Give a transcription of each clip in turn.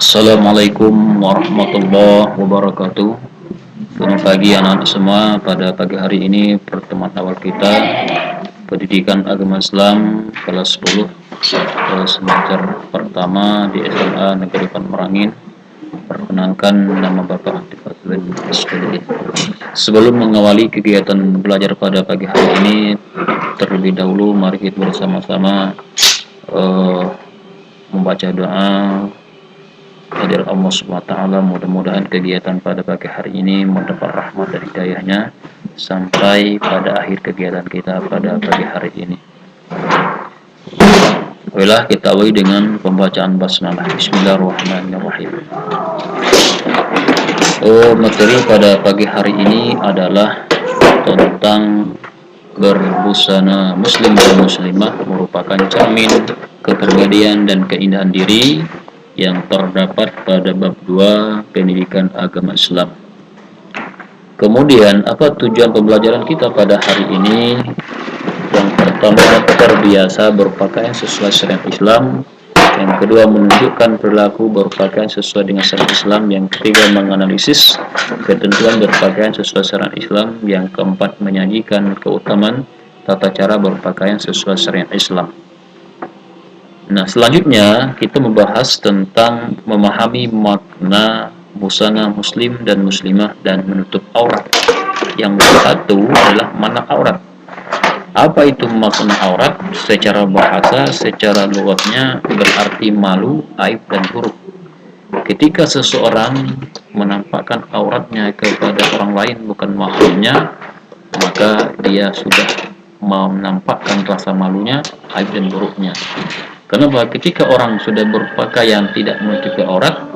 Assalamualaikum warahmatullahi wabarakatuh. Selamat pagi anak-anak semua. Pada pagi hari ini pertemuan awal kita Pendidikan Agama Islam kelas 10 semester pertama di SMA Negeri Panmerangin. Perkenalkan, nama Bapak Aktif Azwin Askari. Sebelum mengawali kegiatan belajar pada pagi hari ini, terlebih dahulu mari kita bersama-sama membaca doa kepada Allah SWT. Mudah-mudahan kegiatan pada pagi hari ini mendapat rahmat dari hidayahnya sampai pada akhir kegiatan kita pada pagi hari ini. Baiklah, kita awali dengan pembacaan basmalah. Bismillahirrahmanirrahim. Materi pada pagi hari ini adalah tentang berbusana muslim dan muslimah merupakan cermin kepribadian dan keindahan diri yang terdapat pada bab 2 pendidikan agama Islam. Kemudian, apa tujuan pembelajaran kita pada hari ini? Yang pertama, terbiasa berpakaian sesuai syariat Islam. Yang kedua, menunjukkan perilaku berpakaian sesuai dengan syariat Islam. Yang ketiga, menganalisis ketentuan berpakaian sesuai syariat Islam. Yang keempat, menyajikan keutamaan tata cara berpakaian sesuai syariat Islam. Nah, selanjutnya kita membahas tentang memahami makna busana muslim dan muslimah dan menutup aurat. Yang satu adalah mana aurat. Apa itu makna aurat? Secara bahasa, secara lugatnya berarti malu, aib, dan buruk. Ketika seseorang menampakkan auratnya kepada orang lain bukan mahramnya, maka dia sudah menampakkan rasa malunya, aib, dan buruknya. Kenapa? Ketika orang sudah berpakaian tidak menutupi aurat,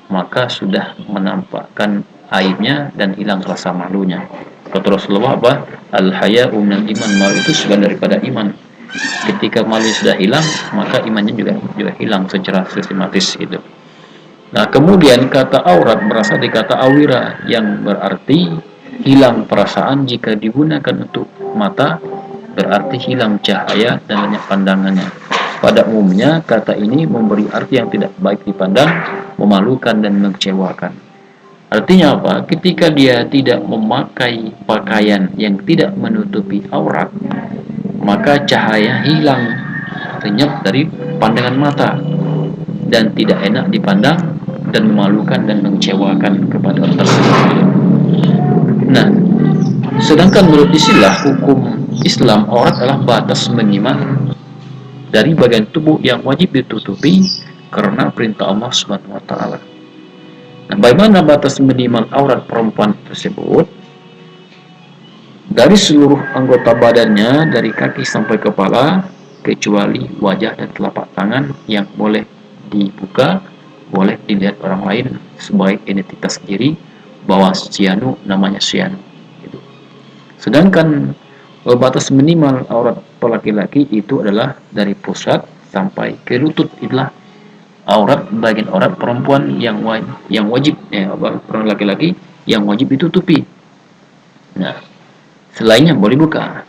maka sudah menampakkan aibnya dan hilang rasa malunya. Kata Rasulullah apa? Al-haya'u minal iman. Malu itu sebagian daripada iman. Ketika malu sudah hilang, maka imannya juga hilang secara sistematis itu. Nah, kemudian kata aurat berasal dari kata awira yang berarti hilang perasaan. Jika digunakan untuk mata, berarti hilang cahaya dan banyak pandangannya. Pada umumnya, kata ini memberi arti yang tidak baik dipandang, memalukan dan mengecewakan. Artinya apa? Ketika dia tidak memakai pakaian yang tidak menutupi aurat, maka cahaya hilang, lenyap dari pandangan mata, dan tidak enak dipandang, dan memalukan dan mengecewakan kepada orang tersebut. Nah, sedangkan menurut istilah hukum Islam, aurat adalah batas minimal dari bagian tubuh yang wajib ditutupi karena perintah Allah Subhanahu wa taala. Nah, bagaimana batas minimal aurat perempuan tersebut? Dari seluruh anggota badannya, dari kaki sampai kepala, kecuali wajah dan telapak tangan yang boleh dibuka, boleh dilihat orang lain sebagai identitas diri, bahwa sianu namanya sianu. Sedangkan batas minimal aurat laki-laki itu adalah dari pusat sampai ke lutut. Itulah aurat, bagian aurat perempuan yang wajib perempuan laki-laki yang wajib ditutupi. Nah, selainnya boleh buka,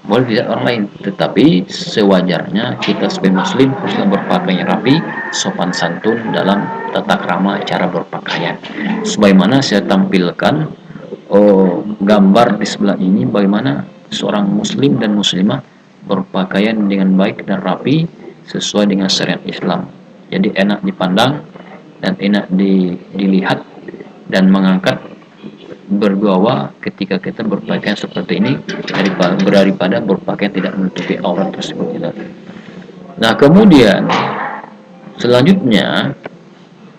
boleh tidak orang lain, tetapi sewajarnya kita sebagai muslim haruslah berpakaian rapi, sopan santun dalam tata krama cara berpakaian. Sebagaimana saya tampilkan gambar di sebelah ini, bagaimana seorang muslim dan muslimah berpakaian dengan baik dan rapi sesuai dengan syariat Islam. Jadi enak dipandang dan enak dilihat dan mengangkat bergawa ketika kita berpakaian seperti ini daripada berpakaian tidak menutupi aurat tersebut. Nah, kemudian selanjutnya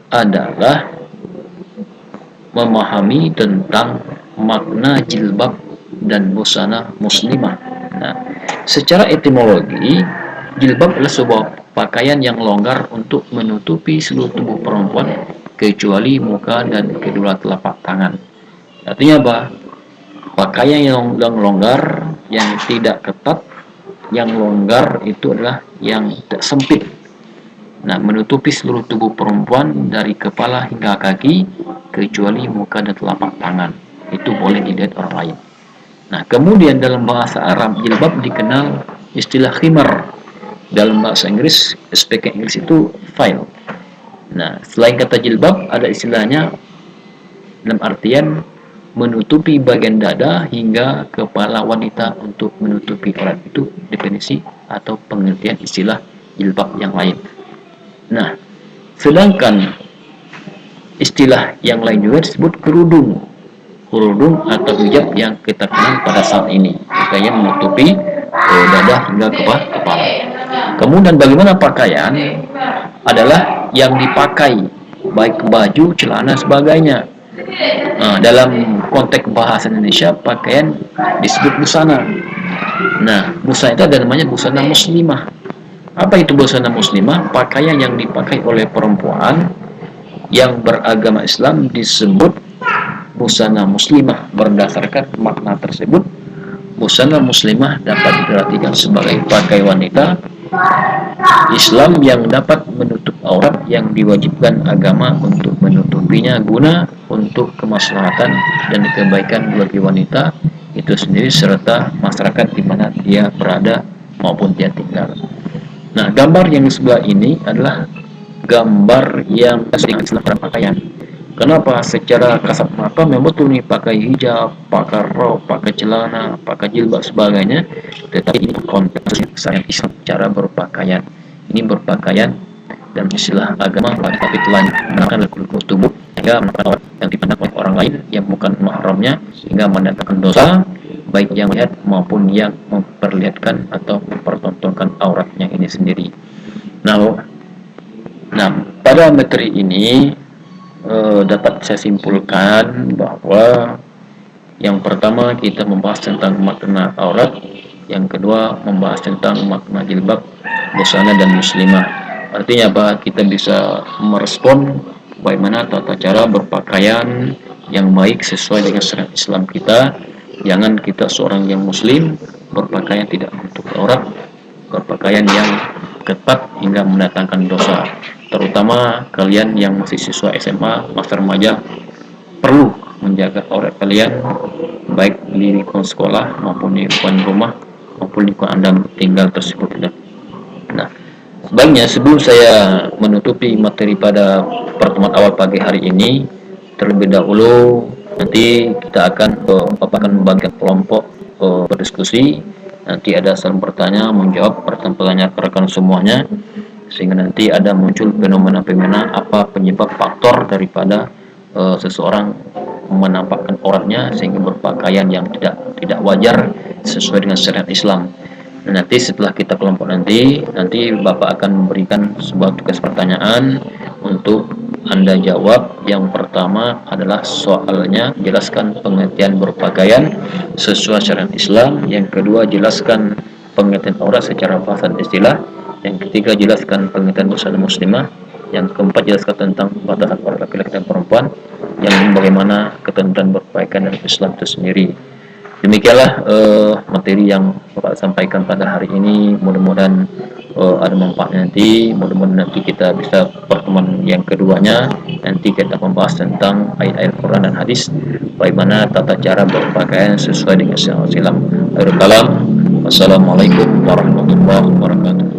adalah memahami tentang makna jilbab dan busana muslimah. Nah, secara etimologi, jilbab adalah sebuah pakaian yang longgar untuk menutupi seluruh tubuh perempuan kecuali muka dan kedua telapak tangan. Artinya apa? Pakaian yang longgar, yang tidak ketat. Yang longgar itu adalah yang tidak sempit. Nah, menutupi seluruh tubuh perempuan dari kepala hingga kaki kecuali muka dan telapak tangan. Itu boleh dilihat orang lain. Nah, kemudian dalam bahasa Arab, jilbab dikenal istilah khimar dalam bahasa Inggris, speaking English itu veil. Nah, selain kata jilbab, ada istilahnya dalam artian menutupi bagian dada hingga kepala wanita untuk menutupi aurat. Itu definisi atau pengertian istilah jilbab yang lain. Nah, sedangkan istilah yang lain juga disebut kerudung. Kerudung atau hijab yang kita kenal pada saat ini, pakaian menutupi dada hingga kepala. Kemudian bagaimana pakaian adalah yang dipakai, baik baju, celana, sebagainya. Nah, dalam konteks bahasa Indonesia, pakaian disebut busana. Nah, busana itu ada namanya busana muslimah. Apa itu busana muslimah? Pakaian yang dipakai oleh perempuan yang beragama Islam disebut busana muslimah. Berdasarkan makna tersebut, busana muslimah dapat diartikan sebagai pakaian wanita Islam yang dapat menutup aurat yang diwajibkan agama untuk menutupinya guna untuk kemaslahatan dan kebaikan bagi wanita itu sendiri serta masyarakat di mana dia berada maupun dia tinggal. Nah, gambar yang di sebelah ini adalah gambar yang Islam pakaian. Kenapa? Secara kasat mata memang betul nih pakai hijab, pakai rok, pakai celana, pakai jilbab sebagainya. Tetapi ini konteks syariat Islam cara berpakaian. Ini berpakaian dan istilah agama, tapi telah menggunakan lekuk tubuh hingga menampakkan yang dipandang oleh orang lain yang bukan mahramnya sehingga mendatangkan dosa baik yang melihat maupun yang memperlihatkan atau mempertontonkan auratnya ini sendiri. Nah, pada materi ini dapat saya simpulkan bahwa yang pertama kita membahas tentang makna aurat, yang kedua membahas tentang makna jilbab, busana dan muslimah. Artinya apa? Kita bisa merespon bagaimana tata cara berpakaian yang baik sesuai dengan syariat Islam kita. Jangan kita seorang yang muslim berpakaian tidak menutup aurat, berpakaian yang ketat hingga mendatangkan dosa. Terutama kalian yang masih siswa SMA, masa remaja, perlu menjaga aurat kalian baik di lingkungan sekolah maupun di lingkungan rumah maupun di lingkungan Anda tinggal tersebut. Nah, sebaiknya sebelum saya menutupi materi pada pertemuan awal pagi hari ini, terlebih dahulu nanti kita akan membagikan kelompok berdiskusi. Nanti ada saling bertanya, menjawab pertanyaan rekan semuanya, sehingga nanti ada muncul fenomena-fenomena apa penyebab faktor daripada seseorang menampakkan auratnya sehingga berpakaian yang tidak wajar sesuai dengan syariat Islam. Nanti setelah kita kelompok nanti Bapak akan memberikan sebuah tugas pertanyaan untuk Anda jawab. Yang pertama adalah soalnya jelaskan pengertian berpakaian sesuai syariat Islam. Yang kedua jelaskan pengertian aurat secara bahasa dan istilah. Yang ketiga jelaskan pengertian busana muslimah. Yang keempat jelaskan tentang batasan aurat laki-laki dan perempuan. Yang bagaimana ketentuan berpakaian dalam Islam itu sendiri. Demikianlah materi yang Bapak sampaikan pada hari ini. Mudah-mudahan ada manfaatnya nanti. Mudah-mudahan nanti kita bisa pertemuan yang keduanya. Nanti kita membahas tentang ayat-ayat Quran dan hadis. Bagaimana tata cara berpakaian sesuai dengan syariat Islam. Akhirul kalam. Wassalamualaikum warahmatullahi wabarakatuh.